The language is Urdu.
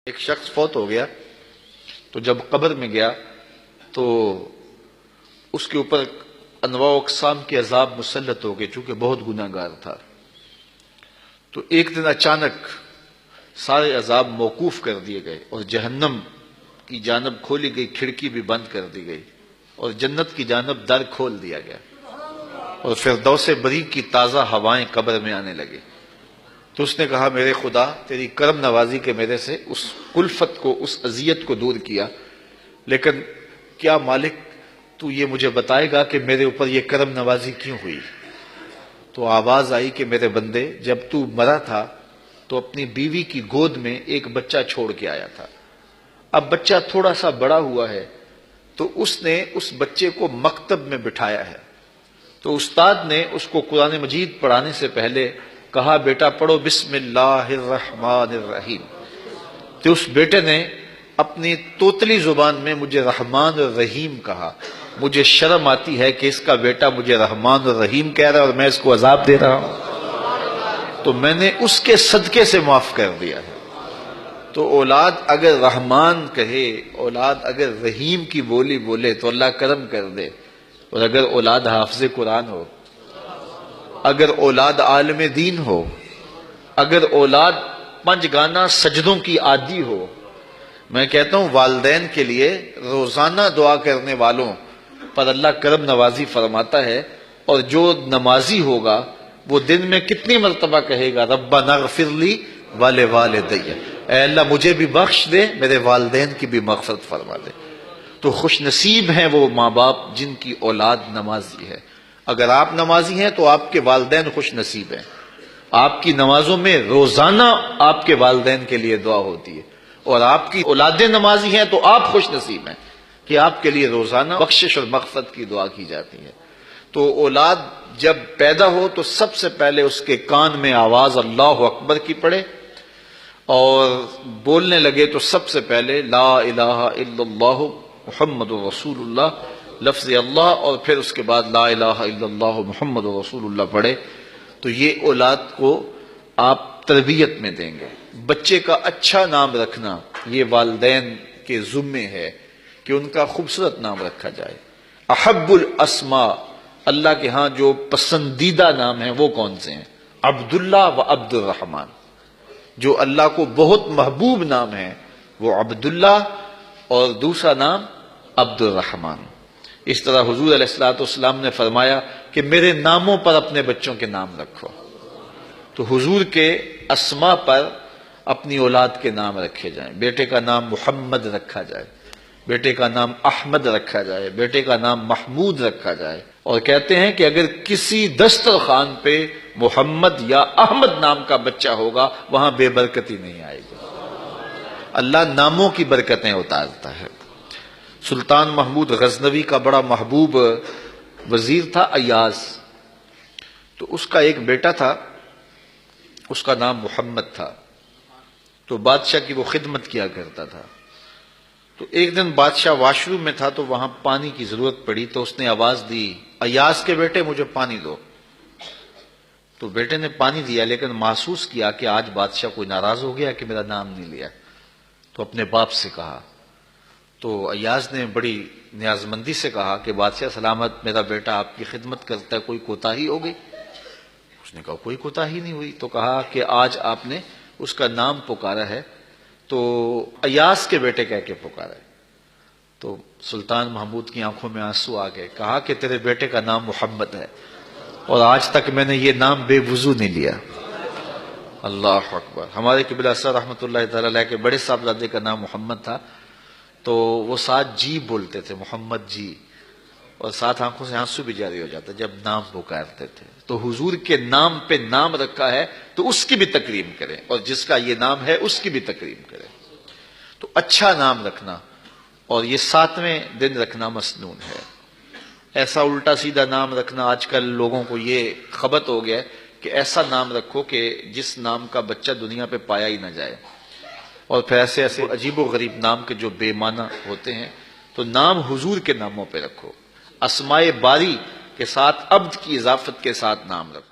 ایک شخص فوت ہو گیا تو جب قبر میں گیا تو اس کے اوپر انواع و اقسام کے عذاب مسلط ہو گئے چونکہ بہت گناہ گار تھا. تو ایک دن اچانک سارے عذاب موقوف کر دیے گئے اور جہنم کی جانب کھولی گئی کھڑکی بھی بند کر دی گئی اور جنت کی جانب در کھول دیا گیا اور فردوس بری کی تازہ ہوائیں قبر میں آنے لگے. تو اس نے کہا میرے خدا تیری کرم نوازی کے میرے سے اس کلفت کو اس اذیت کو دور کیا، لیکن کیا مالک تو یہ مجھے بتائے گا کہ میرے اوپر یہ کرم نوازی کیوں ہوئی؟ تو آواز آئی کہ میرے بندے جب تو مرا تھا تو اپنی بیوی کی گود میں ایک بچہ چھوڑ کے آیا تھا. اب بچہ تھوڑا سا بڑا ہوا ہے تو اس نے اس بچے کو مکتب میں بٹھایا ہے. تو استاد نے اس کو قرآن مجید پڑھانے سے پہلے کہا بیٹا پڑھو بسم اللہ الرحمن الرحیم. تو اس بیٹے نے اپنی توتلی زبان میں مجھے رحمان الرحیم کہا. مجھے شرم آتی ہے کہ اس کا بیٹا مجھے رحمان الرحیم کہہ رہا ہے اور میں اس کو عذاب دے رہا ہوں. تو میں نے اس کے صدقے سے معاف کر دیا ہے. تو اولاد اگر رحمان کہے، اولاد اگر رحیم کی بولی بولے تو اللہ کرم کر دے. اور اگر اولاد حافظ قرآن ہو، اگر اولاد عالم دین ہو، اگر اولاد 5 گانا سجدوں کی عادی ہو، میں کہتا ہوں والدین کے لیے روزانہ دعا کرنے والوں پر اللہ کرم نوازی فرماتا ہے. اور جو نمازی ہوگا وہ دن میں کتنی مرتبہ کہے گا ربنا اغفر لی ولوالدی، اے اللہ مجھے بھی بخش دے، میرے والدین کی بھی مغفرت فرما دے. تو خوش نصیب ہیں وہ ماں باپ جن کی اولاد نمازی ہے. اگر آپ نمازی ہیں تو آپ کے والدین خوش نصیب ہیں. آپ کی نمازوں میں روزانہ آپ کے والدین کے لیے دعا ہوتی ہے، اور آپ کی اولادیں نمازی ہیں تو آپ خوش نصیب ہیں کہ آپ کے لیے روزانہ بخشش اور مغفرت کی دعا کی جاتی ہے. تو اولاد جب پیدا ہو تو سب سے پہلے اس کے کان میں آواز اللہ اکبر کی پڑے، اور بولنے لگے تو سب سے پہلے لا الہ الا اللہ محمد رسول اللہ لفظ اللہ، اور پھر اس کے بعد لا الہ الا اللہ محمد رسول اللہ پڑھے. تو یہ اولاد کو آپ تربیت میں دیں گے. بچے کا اچھا نام رکھنا یہ والدین کے ذمے ہے کہ ان کا خوبصورت نام رکھا جائے. احب الاسماء، اللہ کے ہاں جو پسندیدہ نام ہیں وہ کون سے ہیں؟ عبداللہ و عبد الرحمن. جو اللہ کو بہت محبوب نام ہے وہ عبداللہ اور دوسرا نام عبد الرحمن. اس طرح حضور علیہ الصلوۃ والسلام نے فرمایا کہ میرے ناموں پر اپنے بچوں کے نام رکھو. تو حضور کے اسماء پر اپنی اولاد کے نام رکھے جائیں. بیٹے کا نام محمد رکھا جائے، بیٹے کا نام احمد رکھا جائے، بیٹے کا نام محمود رکھا جائے. اور کہتے ہیں کہ اگر کسی دسترخوان پہ محمد یا احمد نام کا بچہ ہوگا وہاں بے برکتی نہیں آئے گی. اللہ ناموں کی برکتیں اتارتا ہے. سلطان محمود غزنوی کا بڑا محبوب وزیر تھا ایاز. تو اس کا ایک بیٹا تھا، اس کا نام محمد تھا. تو بادشاہ کی وہ خدمت کیا کرتا تھا. تو ایک دن بادشاہ واش روم میں تھا تو وہاں پانی کی ضرورت پڑی. تو اس نے آواز دی ایاز کے بیٹے مجھے پانی دو. تو بیٹے نے پانی دیا، لیکن محسوس کیا کہ آج بادشاہ کوئی ناراض ہو گیا کہ میرا نام نہیں لیا. تو اپنے باپ سے کہا. تو ایاز نے بڑی نیازمندی سے کہا کہ بادشاہ سلامت، میرا بیٹا آپ کی خدمت کرتا ہے، کوئی کوتاہی ہو گئی؟ اس نے کہا کوئی کوتاہی نہیں ہوئی. تو کہا کہ آج آپ نے اس کا نام پکارا ہے تو ایاز کے بیٹے کہہ کے پکارا ہے. تو سلطان محمود کی آنکھوں میں آنسو آ گئے. کہا کہ تیرے بیٹے کا نام محمد ہے اور آج تک میں نے یہ نام بے وضو نہیں لیا. اللہ اکبر. ہمارے قبلہ سر رحمۃ اللہ تعالی علیہ کے بڑے صاحبزادے کا نام محمد تھا. تو وہ ساتھ جی بولتے تھے، محمد جی، اور ساتھ آنکھوں سے آنسو بھی جاری ہو جاتا جب نام پکارتے تھے. تو حضور کے نام پہ نام رکھا ہے تو اس کی بھی تکریم کریں، اور جس کا یہ نام ہے اس کی بھی تکریم کریں. تو اچھا نام رکھنا اور یہ 7ویں دن رکھنا مسنون ہے. ایسا الٹا سیدھا نام رکھنا آج کل لوگوں کو یہ خبط ہو گیا کہ ایسا نام رکھو کہ جس نام کا بچہ دنیا پہ پایا ہی نہ جائے. اور پھر ایسے ایسے عجیب و غریب نام کے جو بے معنی ہوتے ہیں. تو نام حضور کے ناموں پہ رکھو. اسماء باری کے ساتھ عبد کی اضافت کے ساتھ نام رکھو.